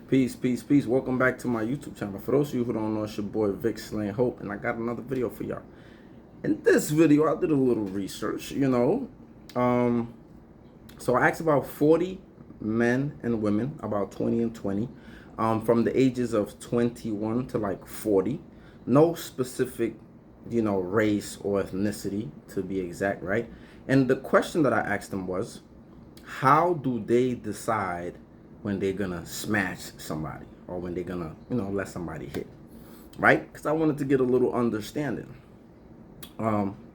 Peace, peace, peace. Welcome back to my YouTube channel. For those of you who don't know, it's your boy Vic Slaying Hope, and I got another video for y'all. In this video, I did a little research, So I asked about 40 men and women, about 20 and 20, from the ages of 21 to like 40. No specific, race or ethnicity to be exact, right? And the question that I asked them was, how do they decide when they're gonna smash somebody or when they're gonna, let somebody hit, right? Because I wanted to get a little understanding.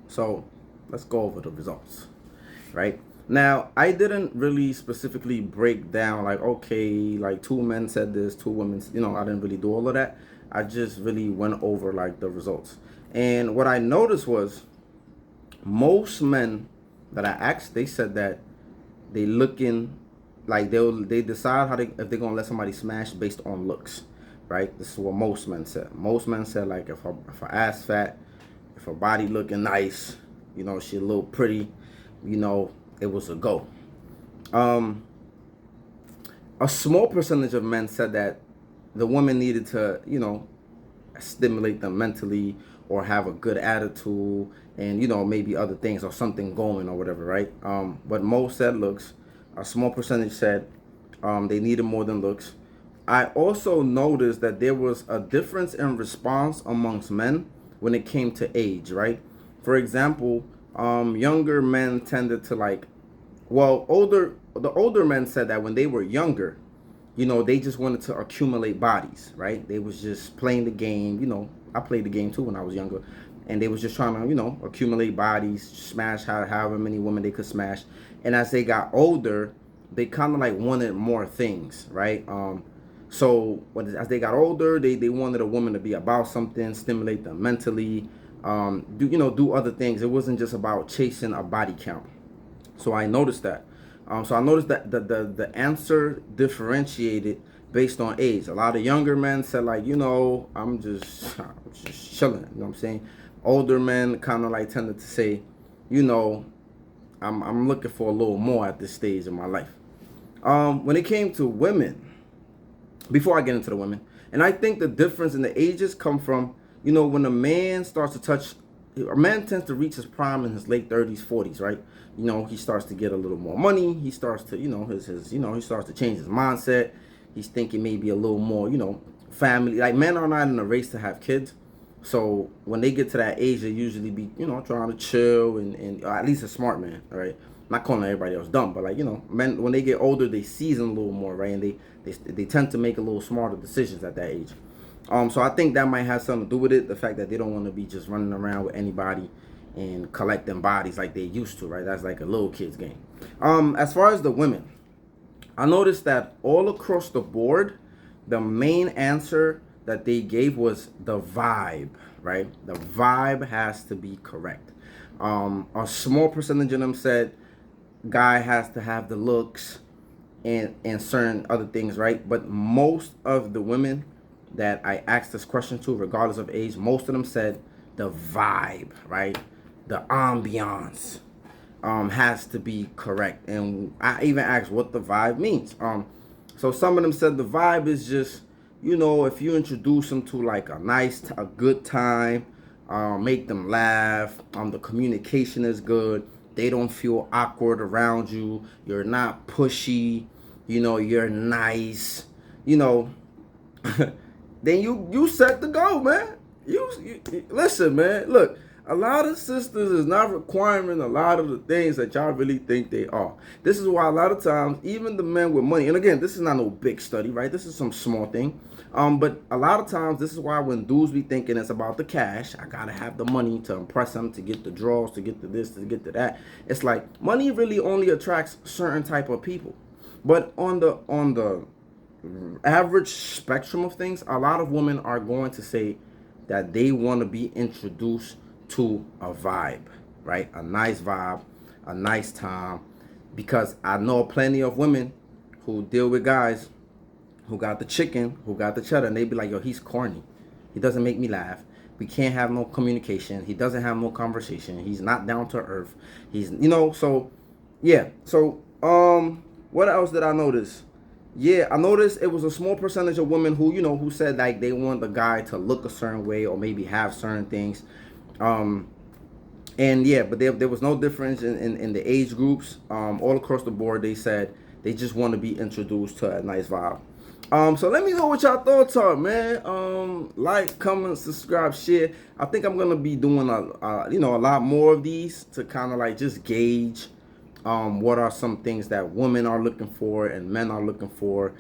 So let's go over the results, right? Now, I didn't really specifically break down like, okay, like 2 men said this, 2 women, I didn't really do all of that. I just really went over like the results. And what I noticed was most men that I asked, they said that they looking like they decide how if they're gonna let somebody smash based on looks, right? This is what most men said. Most men said like if her ass fat, if her body looking nice, she a little pretty, it was a go. A small percentage of men said that the woman needed to, stimulate them mentally or have a good attitude and, maybe other things or something going or whatever, right? But most said looks. A small percentage said they needed more than looks. I also noticed that there was a difference in response amongst men when it came to age, right? For example, younger men tended to the older men said that when they were younger, they just wanted to accumulate bodies, right? They was just playing the game. I played the game too when I was younger, and they was just trying to, accumulate bodies, smash however many women they could smash. And as they got older, they kind of like wanted more things, right? So as they got older, they wanted a woman to be about something, stimulate them mentally, do other things. It wasn't just about chasing a body count. So I noticed that. So I noticed that the answer differentiated based on age. A lot of younger men said like, I'm just chilling. You know what I'm saying? Older men kind of like tended to say, I'm looking for a little more at this stage in my life. When it came to women, before I get into the women, and I think the difference in the ages come from, when a man starts to touch, a man tends to reach his prime in his late 30s, 40s, right? He starts to get a little more money. He starts to, he starts to change his mindset. He's thinking maybe a little more, family. Like men are not in a race to have kids. So when they get to that age, they usually be, trying to chill and or at least a smart man, right? I'm not calling everybody else dumb, but like, men, when they get older, they season a little more, right? And they tend to make a little smarter decisions at that age. So I think that might have something to do with it. The fact that they don't want to be just running around with anybody and collecting bodies like they used to, right? That's like a little kid's game. As far as the women, I noticed that all across the board, the main answer that they gave was the vibe, right? The vibe has to be correct. A small percentage of them said guy has to have the looks and certain other things, right? But most of the women that I asked this question to, regardless of age, most of them said the vibe, right? The ambiance has to be correct. And I even asked what the vibe means. So some of them said the vibe is just, if you introduce them to like a good time, make them laugh, the communication is good, they don't feel awkward around you, you're not pushy, you're nice, then you set to go, man. You listen, man. Look, a lot of sisters is not requiring a lot of the things that y'all really think they are. This is why a lot of times, even the men with money, and again, this is not no big study, right? This is some small thing. But a lot of times, this is why when dudes be thinking it's about the cash, I gotta have the money to impress them, to get the draws, to get to this, to get to that. It's like money really only attracts certain type of people. But on the average spectrum of things, a lot of women are going to say that they want to be introduced to a vibe, right? A nice vibe, a nice time. Because I know plenty of women who deal with guys who got the chicken, who got the cheddar, and they be like, yo, he's corny. He doesn't make me laugh. We can't have no communication. He doesn't have no conversation. He's not down to earth. He's, so yeah. So, what else did I notice? Yeah, I noticed it was a small percentage of women who, who said like they want the guy to look a certain way or maybe have certain things. Um, and yeah, but there was no difference in the age groups. All across the board, they said they just want to be introduced to a nice vibe. So let me know what y'all thoughts are, man. Like, comment, subscribe, share. I think I'm gonna be doing a lot more of these to kind of like just gauge, what are some things that women are looking for and men are looking for,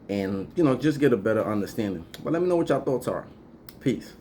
and just get a better understanding. But let me know what y'all thoughts are. Peace.